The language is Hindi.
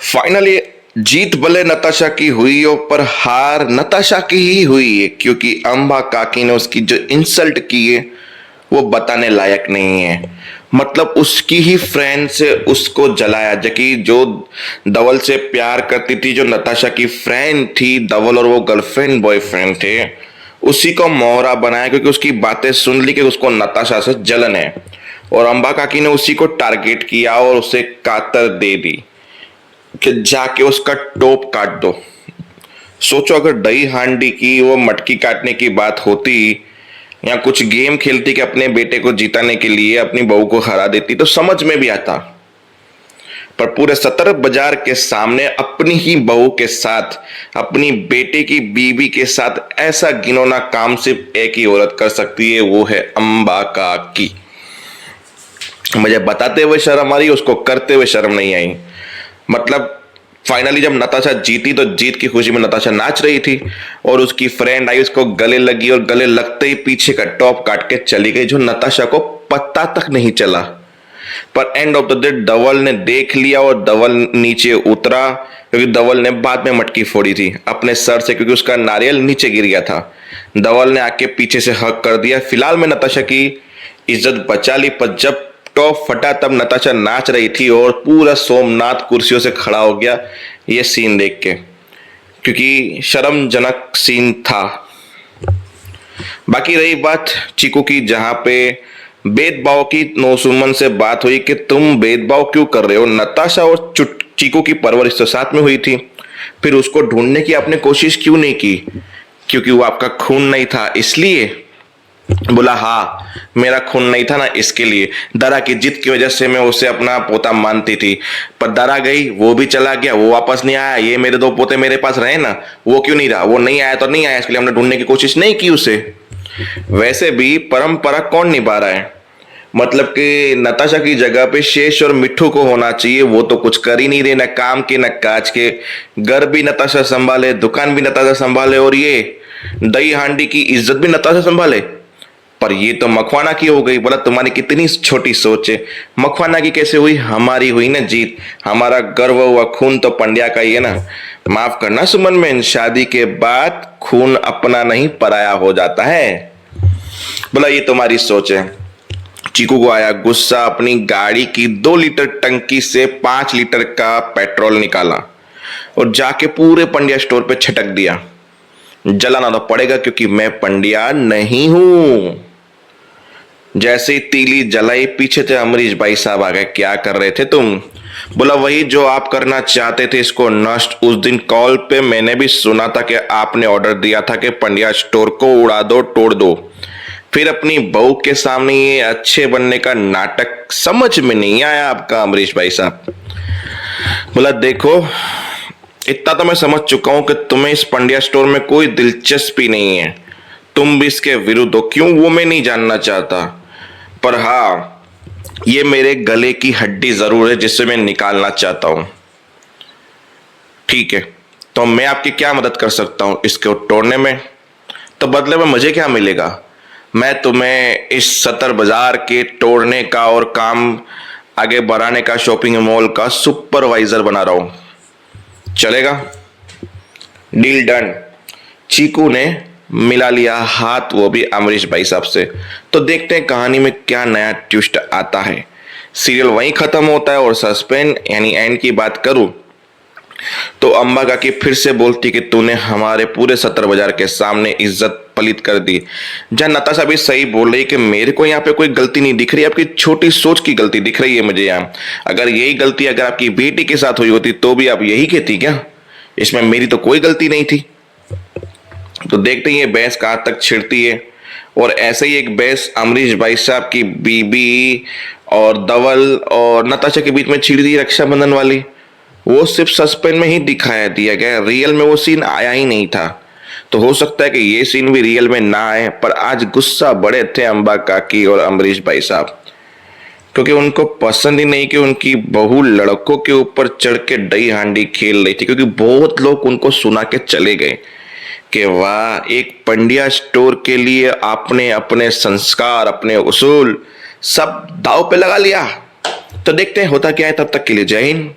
फाइनली जीत भले नताशा की हुई हो पर हार नताशा की ही हुई है, क्योंकि अम्बा काकी ने उसकी जो इंसल्ट की है वो बताने लायक नहीं है। मतलब उसकी ही फ्रेंड से उसको जलाया, जबकि जो धवल से प्यार करती थी, जो नताशा की फ्रेंड थी धवल, और वो गर्लफ्रेंड बॉयफ्रेंड थे, उसी को मोहरा बनाया क्योंकि उसकी बातें सुन ली कि उसको नताशा से जलन है। और अम्बा काकी ने उसी को टारगेट किया और उसे कातर दे दी कि जाके उसका टोप काट दो। सोचो अगर दही हांडी की वो मटकी काटने की बात होती या कुछ गेम खेलती कि अपने बेटे को जिताने के लिए अपनी बहू को हरा देती तो समझ में भी आता। पर पूरे सतर बाजार के सामने अपनी ही बहू के साथ, अपनी बेटे की बीवी के साथ ऐसा घिनौना काम सिर्फ एक ही औरत कर सकती है, वो है अम्बा काकी। मुझे बताते हुए शर्म आ रही, उसको करते हुए शर्म नहीं आई। मतलब फाइनली जब नताशा जीती तो जीत की खुशी में नताशा नाच रही थी और उसकी फ्रेंड आई, उसको गले लगी और गले लगते ही पीछे का टॉप काट के चली गई, जो नताशा को पता तक नहीं चला। पर एंड ऑफ द डे धवल ने देख लिया और धवल नीचे उतरा, क्योंकि धवल ने बाद में मटकी फोड़ी थी अपने सर से, क्योंकि उसका नारियल नीचे गिर गया था। धवल ने आके पीछे से हक कर दिया। फिलहाल में नताशा की इज्जत बचा ली, पर जब टॉप फटा तब नताशा नाच रही थी और पूरा सोमनाथ कुर्सियों से खड़ा हो गया ये सीन देख के, क्योंकि शर्मजनक सीन था। बाकी रही बात चीकू की, जहां पे भेदभाव की नौसुमन से बात हुई कि तुम भेदभाव क्यों कर रहे हो। नताशा और चीकू की परवरिश तो साथ में हुई थी, फिर उसको ढूंढने की आपने कोशिश क्यों नहीं की? क्योंकि वो आपका खून नहीं था इसलिए? बोला हाँ, मेरा खून नहीं था ना, इसके लिए। दरा की जिद की वजह से मैं उसे अपना पोता मानती थी, पर दरा गई, वो भी चला गया, वो वापस नहीं आया। ये मेरे दो पोते मेरे पास रहे ना, वो क्यों नहीं रहा? वो नहीं आया तो नहीं आया, इसके लिए हमने ढूंढने की कोशिश नहीं की उसे। वैसे भी परंपरा कौन निभा रहा है? मतलब कि नताशा की जगह पे शेष और मिट्ठू को होना चाहिए, वो तो कुछ कर ही नहीं रहे, न काम के न काज के। घर भी नताशा संभाले, दुकान भी नताशा संभाले, और ये दही हांडी की इज्जत भी नताशा संभाले। पर ये तो मखवाना की हो गई। बोला तुम्हारी कितनी छोटी सोच है। मखवाना की कैसे हुई? हमारी हुई ना जीत। हमारा गर्व हुआ, खून तो पंड्या का ही है ना। माफ करना सुमन में, शादी के बाद खून अपना नहीं पराया हो जाता है। बोला ये तुम्हारी सोच है। चीकू को आया गुस्सा, अपनी गाड़ी की 2 लीटर टंकी से 5 लीटर का पेट्रोल निकाला और जाके पूरे पंड्या स्टोर पे छटक दिया। जलाना तो पड़ेगा क्योंकि मैं पंड्या नहीं हूं। जैसे ही तीली जलाई, पीछे से अमरीश भाई साहब आ गए। क्या कर रहे थे तुम? बोला वही जो आप करना चाहते थे, इसको नष्ट। उस दिन कॉल पे मैंने भी सुना था कि आपने ऑर्डर दिया था कि पंड्या स्टोर को उड़ा दो, तोड़ दो। फिर अपनी बहू के सामने ये अच्छे बनने का नाटक समझ में नहीं आया आपका अमरीश भाई साहब। बोला देखो, इतना तो मैं समझ चुका हूं कि तुम्हें इस पंड्या स्टोर में कोई दिलचस्पी नहीं है, तुम भी इसके विरुद्ध हो। क्यों वो मैं नहीं जानना चाहता, पर हाँ ये मेरे गले की हड्डी जरूर है जिसे मैं निकालना चाहता हूं। ठीक है, तो मैं आपकी क्या मदद कर सकता हूं इसको तोड़ने में? तो बदले में मुझे क्या मिलेगा? मैं तुम्हें इस सतर बाजार के तोड़ने का और काम आगे बढ़ाने का शॉपिंग मॉल का सुपरवाइजर बना रहा हूं। चलेगा? Deal done. चीकू ने मिला लिया हाथ, वो भी अमरीश भाई साहब से। तो देखते हैं कहानी में क्या नया ट्विस्ट आता है। सीरियल वहीं खत्म होता है और सस्पेंस यानी एंड की बात करूं तो अम्बा काकी फिर से बोलती कि तूने हमारे पूरे सतर बाजार के सामने इज्जत पलित कर दी। जहां नताशा भी सही बोल रही कि मेरे को यहाँ पे कोई गलती नहीं दिख रही, आपकी छोटी सोच की गलती दिख रही है मुझे यहाँ। अगर यही गलती अगर आपकी बेटी के साथ हुई होती तो भी आप यही कहती क्या? इसमें मेरी तो कोई गलती नहीं थी। तो देखते हैं ये बहस कहाँ तक छिड़ती है। और ऐसे ही एक बहस अमरीश भाई साहब की बीबी और धवल और नताशा के बीच में छिड़ दी रक्षाबंधन वाली। वो सिर्फ सस्पेंस में ही दिखाया दिया गया, रियल में वो सीन आया ही नहीं था। तो हो सकता है कि ये सीन भी रियल में ना आए। पर आज गुस्सा बड़े थे अम्बा काकी और अमरीश भाई साहब, क्योंकि उनको पसंद ही नहीं कि उनकी बहू लड़कों के ऊपर चढ़ के दही हांडी खेल रही थी। क्योंकि बहुत लोग उनको सुना के चले गए कि वाह, एक पंड्या स्टोर के लिए आपने अपने संस्कार, अपने उसूल सब दाव पे लगा लिया। तो देखते हैं होता क्या है। तब तक के लिए जय हिंद।